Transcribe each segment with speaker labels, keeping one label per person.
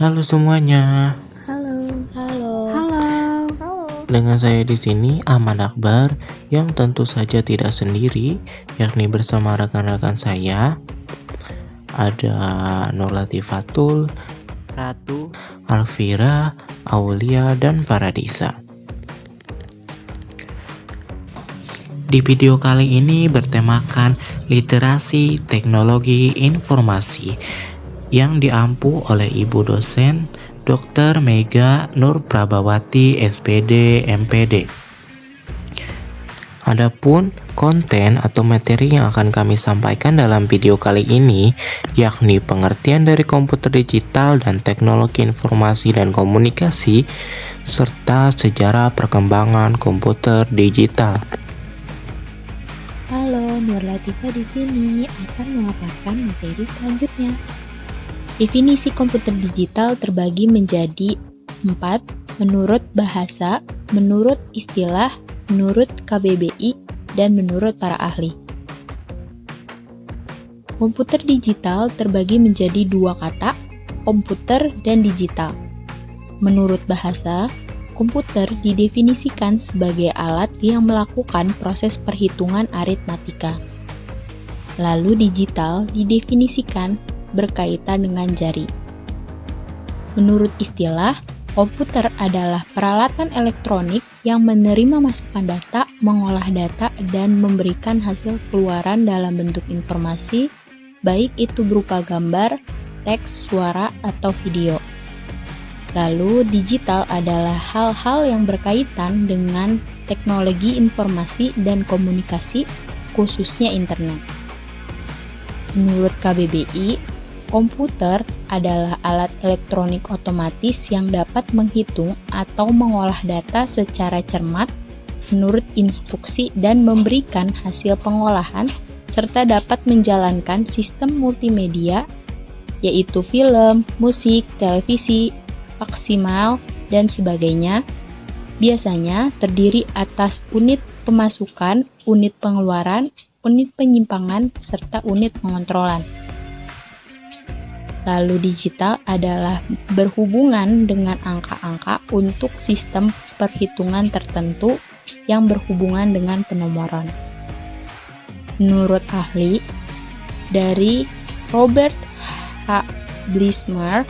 Speaker 1: Halo semuanya,
Speaker 2: Halo.
Speaker 3: Halo.
Speaker 2: Halo.
Speaker 1: dengan saya di sini Ahmad Akbar yang tentu saja tidak sendiri, yakni bersama rekan-rekan saya ada Nur Latifatul,
Speaker 3: Ratu.
Speaker 1: Alvira, Aulia, dan Faradisa. Di video kali ini bertemakan literasi teknologi informasi yang diampu oleh Ibu dosen Dr. Mega Nur Prabawati SPD MPD. Adapun konten atau materi yang akan kami sampaikan dalam video kali ini yakni pengertian dari komputer digital dan teknologi informasi dan komunikasi serta sejarah perkembangan komputer digital.
Speaker 3: Halo, Nur Latifah di sini akan memaparkan materi selanjutnya. Definisi komputer digital terbagi menjadi 4 menurut bahasa, menurut istilah, menurut KBBI, dan menurut para ahli. Komputer digital terbagi menjadi 2 kata, komputer dan digital. Menurut bahasa, komputer didefinisikan sebagai alat yang melakukan proses perhitungan aritmatika. Lalu digital didefinisikan berkaitan dengan jari. Menurut istilah, komputer adalah peralatan elektronik yang menerima masukan data, mengolah data, dan memberikan hasil keluaran dalam bentuk informasi, baik itu berupa gambar, teks, suara, atau video. Lalu, digital adalah hal-hal yang berkaitan dengan teknologi informasi dan komunikasi, khususnya internet. Menurut KBBI, komputer adalah alat elektronik otomatis yang dapat menghitung atau mengolah data secara cermat menurut instruksi dan memberikan hasil pengolahan serta dapat menjalankan sistem multimedia yaitu film, musik, televisi, maksimal, dan sebagainya, biasanya terdiri atas unit pemasukan, unit pengeluaran, unit penyimpangan, serta unit pengontrolan. Lalu digital adalah berhubungan dengan angka-angka untuk sistem perhitungan tertentu yang berhubungan dengan penomoran. Menurut ahli, dari Robert H. Blismer,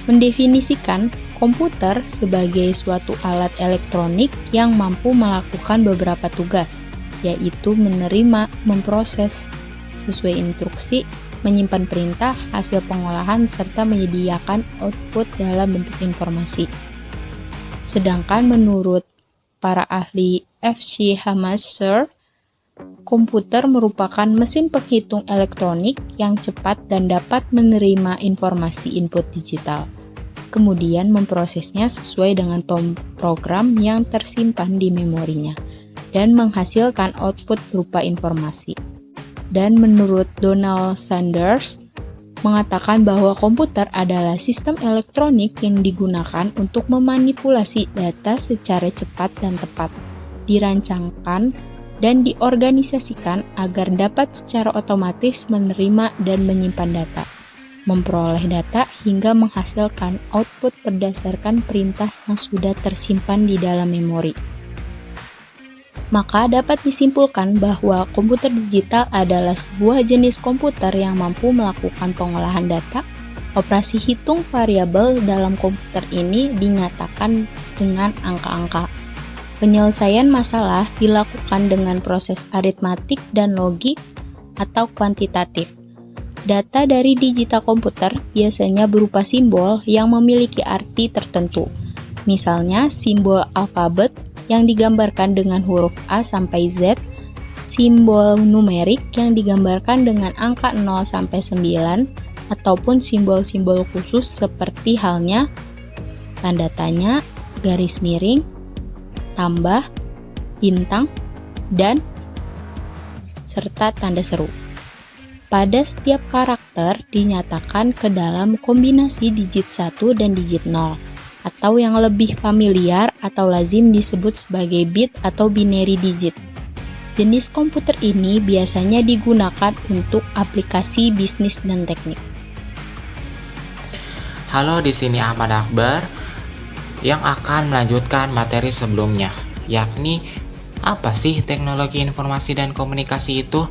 Speaker 3: mendefinisikan komputer sebagai suatu alat elektronik yang mampu melakukan beberapa tugas, yaitu menerima, memproses sesuai instruksi, menyimpan perintah, hasil pengolahan, serta menyediakan output dalam bentuk informasi. Sedangkan menurut para ahli F.C. Hamacher, komputer merupakan mesin penghitung elektronik yang cepat dan dapat menerima informasi input digital, kemudian memprosesnya sesuai dengan program yang tersimpan di memorinya, dan menghasilkan output berupa informasi. Dan menurut Donald Sanders, mengatakan bahwa komputer adalah sistem elektronik yang digunakan untuk memanipulasi data secara cepat dan tepat, dirancangkan dan diorganisasikan agar dapat secara otomatis menerima dan menyimpan data, memperoleh data hingga menghasilkan output berdasarkan perintah yang sudah tersimpan di dalam memori. Maka dapat disimpulkan bahwa komputer digital adalah sebuah jenis komputer yang mampu melakukan pengolahan data. Operasi hitung variabel dalam komputer ini dinyatakan dengan angka-angka. Penyelesaian masalah dilakukan dengan proses aritmatik dan logik atau kuantitatif. Data dari digital komputer biasanya berupa simbol yang memiliki arti tertentu. Misalnya simbol alfabet yang digambarkan dengan huruf A sampai Z, simbol numerik yang digambarkan dengan angka 0 sampai 9, ataupun simbol-simbol khusus seperti halnya tanda tanya, garis miring, tambah, bintang, dan serta tanda seru. Pada setiap karakter dinyatakan ke dalam kombinasi digit 1 dan digit 0, atau yang lebih familiar atau lazim disebut sebagai bit atau binary digit. Jenis komputer ini biasanya digunakan untuk aplikasi bisnis dan teknik.
Speaker 1: Halo, di sini Ahmad Akbar yang akan melanjutkan materi sebelumnya, yakni apa sih teknologi informasi dan komunikasi itu?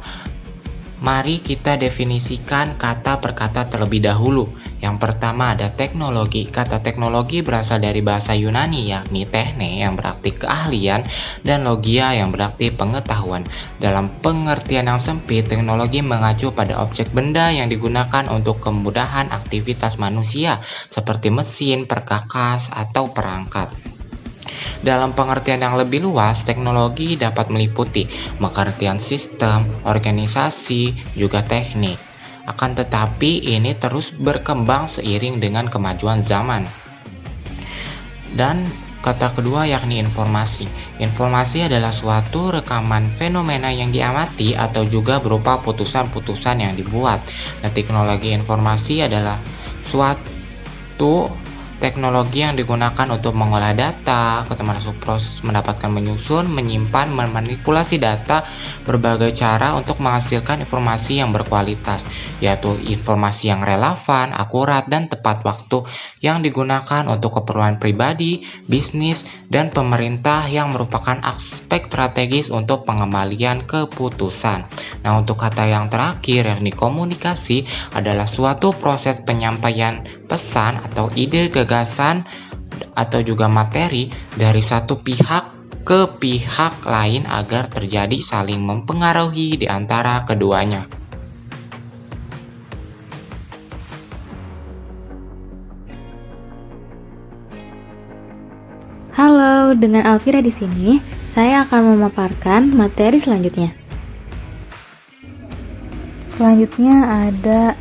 Speaker 1: Mari kita definisikan kata per kata terlebih dahulu. Yang pertama ada teknologi. Kata teknologi berasal dari bahasa Yunani, yakni techne yang berarti keahlian dan logia yang berarti pengetahuan. Dalam pengertian yang sempit, teknologi mengacu pada objek benda yang digunakan untuk kemudahan aktivitas manusia seperti mesin, perkakas, atau perangkat. Dalam pengertian yang lebih luas, teknologi dapat meliputi pengertian sistem, organisasi, juga teknik. Akan tetapi ini terus berkembang seiring dengan kemajuan zaman. Dan kata kedua yakni informasi. Informasi adalah suatu rekaman fenomena yang diamati atau juga berupa putusan-putusan yang dibuat. Dan teknologi informasi adalah suatu teknologi yang digunakan untuk mengolah data, termasuk proses mendapatkan, menyusun, menyimpan, memanipulasi data, berbagai cara untuk menghasilkan informasi yang berkualitas, yaitu informasi yang relevan, akurat, dan tepat waktu yang digunakan untuk keperluan pribadi, bisnis, dan pemerintah yang merupakan aspek strategis untuk pengembalian keputusan. Nah, untuk kata yang terakhir yakni komunikasi adalah suatu proses penyampaian pesan atau ide, gagasan, atau juga materi dari satu pihak ke pihak lain agar terjadi saling mempengaruhi di antara keduanya.
Speaker 2: Halo, dengan Alvira di sini, saya akan memaparkan materi selanjutnya. Selanjutnya ada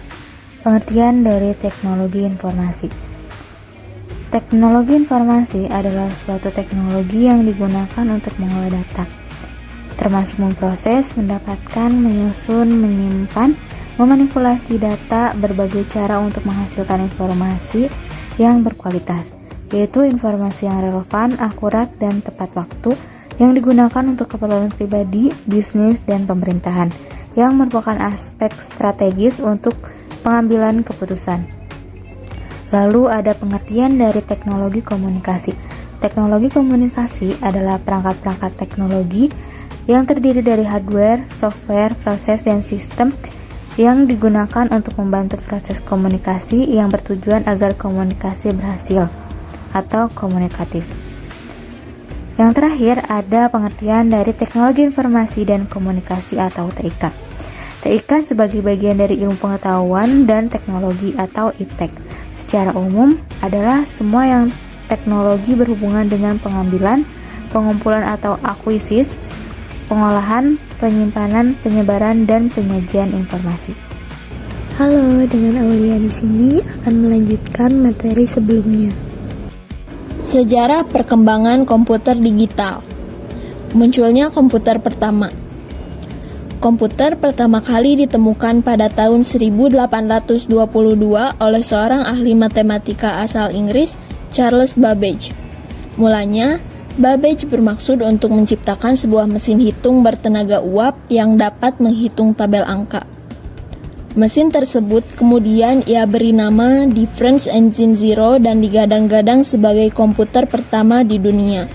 Speaker 2: pengertian dari teknologi informasi. Teknologi informasi adalah suatu teknologi yang digunakan untuk mengolah data, termasuk memproses, mendapatkan, menyusun, menyimpan, memanipulasi data, berbagai cara untuk menghasilkan informasi yang berkualitas, yaitu informasi yang relevan, akurat, dan tepat waktu yang digunakan untuk keperluan pribadi, bisnis, dan pemerintahan, yang merupakan aspek strategis untuk pengambilan keputusan. Lalu ada pengertian dari teknologi komunikasi. Teknologi komunikasi adalah perangkat-perangkat teknologi yang terdiri dari hardware, software, proses, dan sistem yang digunakan untuk membantu proses komunikasi yang bertujuan agar komunikasi berhasil atau komunikatif. Yang terakhir ada pengertian dari teknologi informasi dan komunikasi atau TIK. TIK sebagai bagian dari ilmu pengetahuan dan teknologi atau IPTEK. Secara umum adalah semua yang teknologi berhubungan dengan pengambilan, pengumpulan atau akuisis, pengolahan, penyimpanan, penyebaran, dan penyajian informasi.
Speaker 4: Halo, dengan Aulia di sini akan melanjutkan materi sebelumnya. Sejarah perkembangan komputer digital. Munculnya komputer pertama. Komputer pertama kali ditemukan pada tahun 1822 oleh seorang ahli matematika asal Inggris, Charles Babbage. Mulanya, Babbage bermaksud untuk menciptakan sebuah mesin hitung bertenaga uap yang dapat menghitung tabel angka. Mesin tersebut kemudian ia beri nama Difference Engine Zero dan digadang-gadang sebagai komputer pertama di dunia.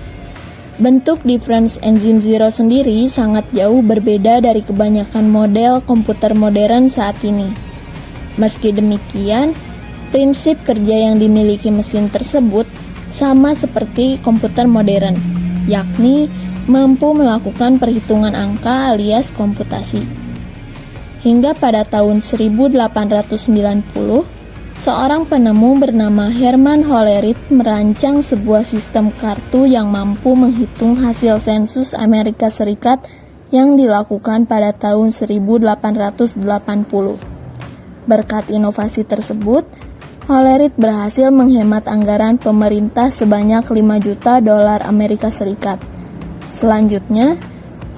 Speaker 4: Bentuk Difference Engine Zero sendiri sangat jauh berbeda dari kebanyakan model komputer modern saat ini. Meski demikian, prinsip kerja yang dimiliki mesin tersebut sama seperti komputer modern, yakni mampu melakukan perhitungan angka alias komputasi. Hingga pada tahun 1890, seorang penemu bernama Herman Hollerith merancang sebuah sistem kartu yang mampu menghitung hasil sensus Amerika Serikat yang dilakukan pada tahun 1880. Berkat inovasi tersebut, Hollerith berhasil menghemat anggaran pemerintah sebanyak 5 juta dolar Amerika Serikat. Selanjutnya,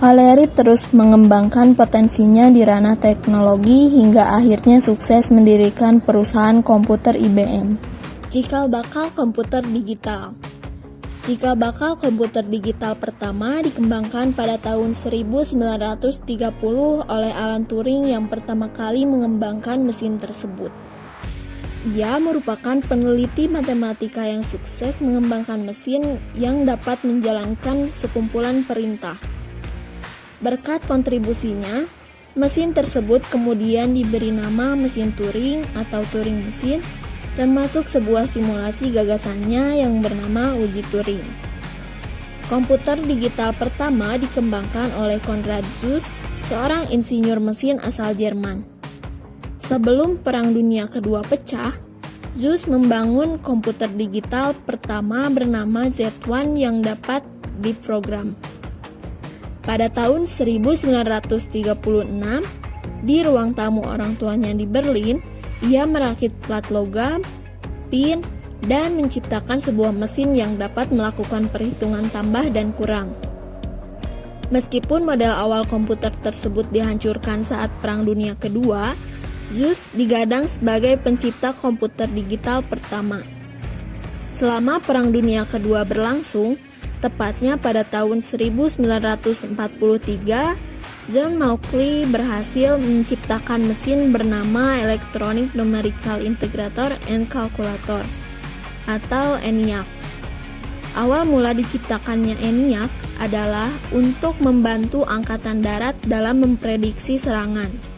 Speaker 4: Hollerith terus mengembangkan potensinya di ranah teknologi hingga akhirnya sukses mendirikan perusahaan komputer IBM. Cikal bakal komputer digital. Cikal bakal komputer digital pertama dikembangkan pada tahun 1930 oleh Alan Turing yang pertama kali mengembangkan mesin tersebut. Ia merupakan peneliti matematika yang sukses mengembangkan mesin yang dapat menjalankan sekumpulan perintah. Berkat kontribusinya, mesin tersebut kemudian diberi nama mesin Turing atau Turing mesin, termasuk sebuah simulasi gagasannya yang bernama uji Turing. Komputer digital pertama dikembangkan oleh Konrad Zuse, seorang insinyur mesin asal Jerman. Sebelum Perang Dunia Kedua pecah, Zuse membangun komputer digital pertama bernama Z1 yang dapat diprogram. Pada tahun 1936, di ruang tamu orang tuanya di Berlin, ia merakit plat logam, pin, dan menciptakan sebuah mesin yang dapat melakukan perhitungan tambah dan kurang. Meskipun model awal komputer tersebut dihancurkan saat Perang Dunia Kedua, Zuse digadang sebagai pencipta komputer digital pertama. Selama Perang Dunia Kedua berlangsung, tepatnya pada tahun 1943, John Mauchly berhasil menciptakan mesin bernama Electronic Numerical Integrator and Calculator atau ENIAC. Awal mula diciptakannya ENIAC adalah untuk membantu Angkatan Darat dalam memprediksi serangan.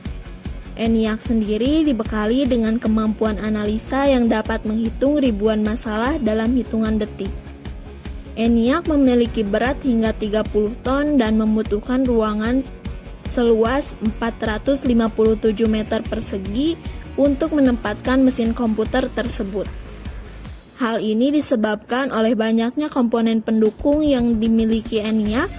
Speaker 4: ENIAC sendiri dibekali dengan kemampuan analisa yang dapat menghitung ribuan masalah dalam hitungan detik. ENIAC memiliki berat hingga 30 ton dan membutuhkan ruangan seluas 457 meter persegi untuk menempatkan mesin komputer tersebut. Hal ini disebabkan oleh banyaknya komponen pendukung yang dimiliki ENIAC,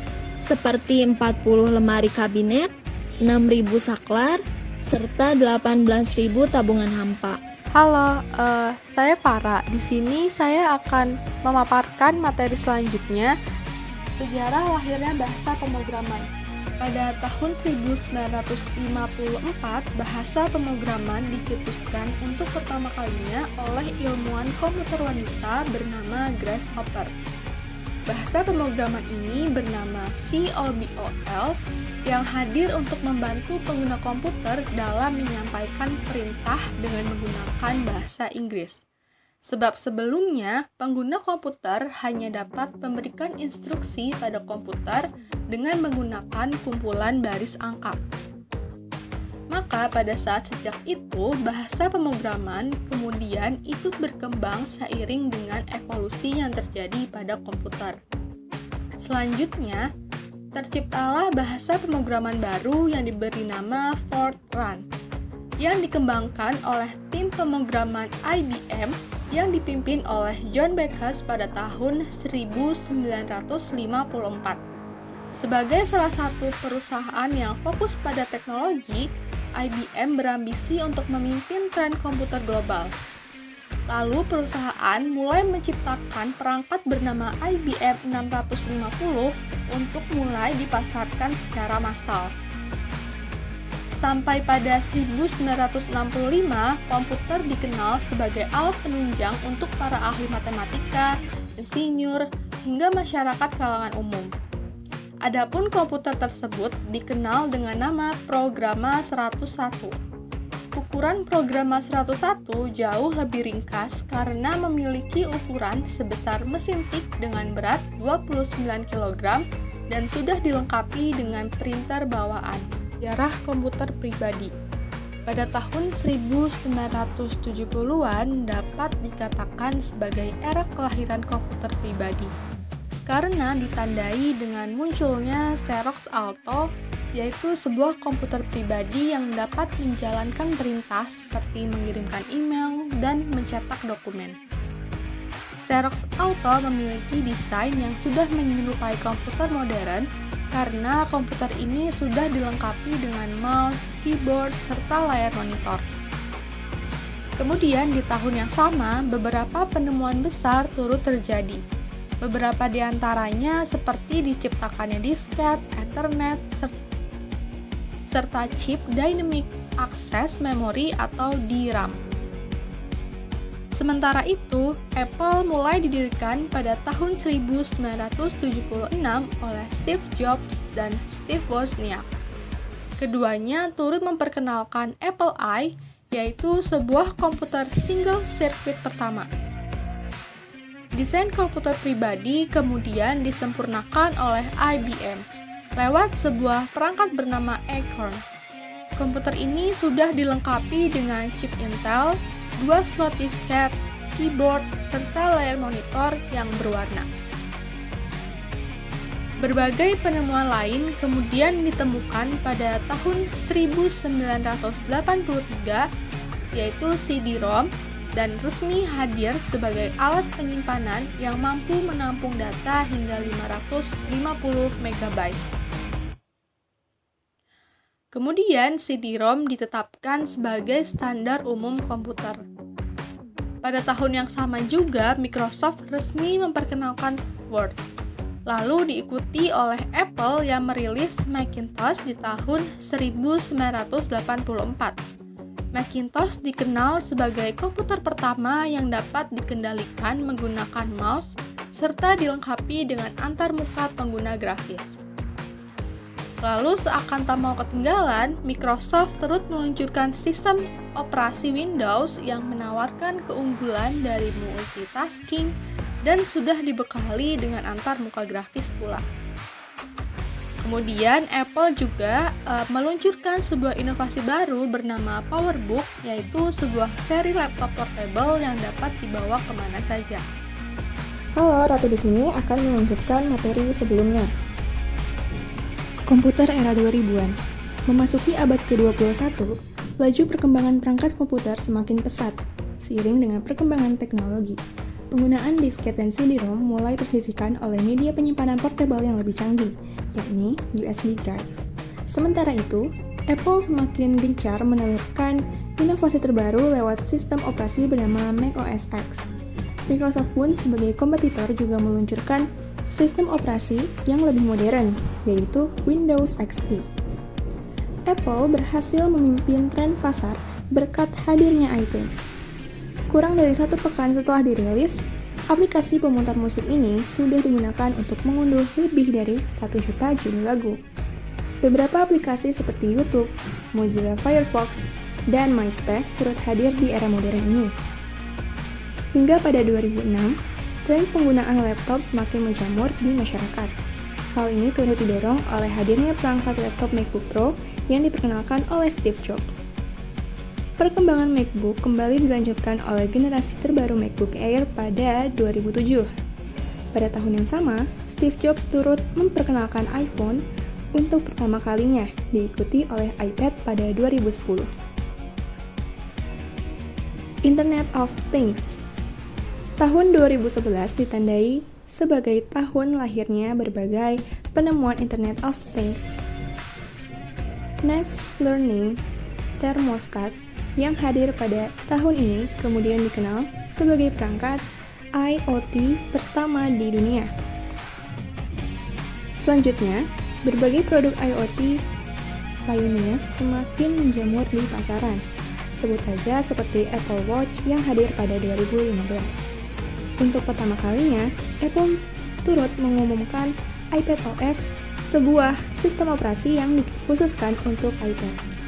Speaker 4: seperti 40 lemari kabinet, 6.000 saklar, serta 18.000 tabungan hampa.
Speaker 5: Halo, saya Farah. Di sini saya akan memaparkan materi selanjutnya, sejarah lahirnya bahasa pemrograman. Pada tahun 1954, bahasa pemrograman dicetuskan untuk pertama kalinya oleh ilmuwan komputer wanita bernama Grace Hopper. Bahasa pemrograman ini bernama COBOL yang hadir untuk membantu pengguna komputer dalam menyampaikan perintah dengan menggunakan bahasa Inggris. Sebab sebelumnya, pengguna komputer hanya dapat memberikan instruksi pada komputer dengan menggunakan kumpulan baris angka. Maka pada saat sejak itu, bahasa pemrograman kemudian ikut berkembang seiring dengan evolusi yang terjadi pada komputer. Selanjutnya, terciptalah bahasa pemrograman baru yang diberi nama Fortran, yang dikembangkan oleh tim pemrograman IBM yang dipimpin oleh John Backus pada tahun 1954. Sebagai salah satu perusahaan yang fokus pada teknologi, IBM berambisi untuk memimpin tren komputer global. Lalu perusahaan mulai menciptakan perangkat bernama IBM 650 untuk mulai dipasarkan secara massal. Sampai pada 1965, komputer dikenal sebagai alat penunjang untuk para ahli matematika, insinyur, hingga masyarakat kalangan umum. Adapun komputer tersebut dikenal dengan nama Programa 101. Ukuran Programa 101 jauh lebih ringkas karena memiliki ukuran sebesar mesin tik dengan berat 29 kg dan sudah dilengkapi dengan printer bawaan. Sejarah komputer pribadi. Pada tahun 1970-an dapat dikatakan sebagai era kelahiran komputer pribadi karena ditandai dengan munculnya Xerox Alto, yaitu sebuah komputer pribadi yang dapat menjalankan perintah seperti mengirimkan email dan mencetak dokumen. Xerox Alto memiliki desain yang sudah menyerupai komputer modern karena komputer ini sudah dilengkapi dengan mouse, keyboard, serta layar monitor. Kemudian di tahun yang sama, beberapa penemuan besar turut terjadi. Beberapa di antaranya seperti diciptakannya disket, Ethernet, serta chip Dynamic Access Memory atau DRAM. Sementara itu, Apple mulai didirikan pada tahun 1976 oleh Steve Jobs dan Steve Wozniak. Keduanya turut memperkenalkan Apple I yaitu sebuah komputer single circuit pertama. Desain komputer pribadi kemudian disempurnakan oleh IBM lewat sebuah perangkat bernama Acorn. Komputer ini sudah dilengkapi dengan chip Intel, 2 slot disket, keyboard, serta layar monitor yang berwarna. Berbagai penemuan lain kemudian ditemukan pada tahun 1983, yaitu CD-ROM, dan resmi hadir sebagai alat penyimpanan yang mampu menampung data hingga 550 MB. Kemudian CD-ROM ditetapkan sebagai standar umum komputer. Pada tahun yang sama juga, Microsoft resmi memperkenalkan Word. Lalu diikuti oleh Apple yang merilis Macintosh di tahun 1984. Macintosh dikenal sebagai komputer pertama yang dapat dikendalikan menggunakan mouse serta dilengkapi dengan antarmuka pengguna grafis. Lalu seakan tak mau ketinggalan, Microsoft terus meluncurkan sistem operasi Windows yang menawarkan keunggulan dari multitasking dan sudah dibekali dengan antarmuka grafis pula. Kemudian Apple juga meluncurkan sebuah inovasi baru bernama PowerBook, yaitu sebuah seri laptop portable yang dapat dibawa kemana saja.
Speaker 6: Halo, Ratu di sini akan melanjutkan materi sebelumnya. Komputer era 2000-an. Memasuki abad ke-21, laju perkembangan perangkat komputer semakin pesat, seiring dengan perkembangan teknologi. Penggunaan disket dan CD-ROM mulai tersisihkan oleh media penyimpanan portable yang lebih canggih, yakni USB drive. Sementara itu, Apple semakin gencar menelurkan inovasi terbaru lewat sistem operasi bernama Mac OS X. Microsoft pun sebagai kompetitor juga meluncurkan sistem operasi yang lebih modern, yaitu Windows XP. Apple berhasil memimpin tren pasar berkat hadirnya iTunes. Kurang dari 1 pekan setelah dirilis, aplikasi pemutar musik ini sudah digunakan untuk mengunduh lebih dari 1 juta judul lagu. Beberapa aplikasi seperti YouTube, Mozilla Firefox, dan MySpace turut hadir di era modern ini. Hingga pada 2006, tren penggunaan laptop semakin menjamur di masyarakat. Hal ini turut didorong oleh hadirnya perangkat laptop MacBook Pro yang diperkenalkan oleh Steve Jobs. Perkembangan MacBook kembali dilanjutkan oleh generasi terbaru MacBook Air pada 2007. Pada tahun yang sama, Steve Jobs turut memperkenalkan iPhone untuk pertama kalinya, diikuti oleh iPad pada 2010. Internet of Things. Tahun 2011 ditandai sebagai tahun lahirnya berbagai penemuan Internet of Things. Nest Learning Thermostat yang hadir pada tahun ini kemudian dikenal sebagai perangkat IoT pertama di dunia. Selanjutnya, berbagai produk IoT lainnya semakin menjamur di pasaran. Sebut saja seperti Apple Watch yang hadir pada 2015. Untuk pertama kalinya, Apple turut mengumumkan iPadOS, sebuah sistem operasi yang dikhususkan untuk iPad.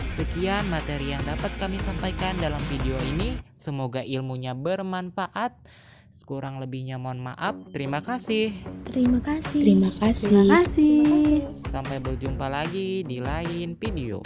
Speaker 1: Sekian materi yang dapat kami sampaikan dalam video ini. Semoga ilmunya bermanfaat. Kurang lebihnya mohon maaf. Terima kasih.
Speaker 4: Terima kasih.
Speaker 3: Terima kasih.
Speaker 2: Terima kasih.
Speaker 1: Sampai berjumpa lagi di lain video.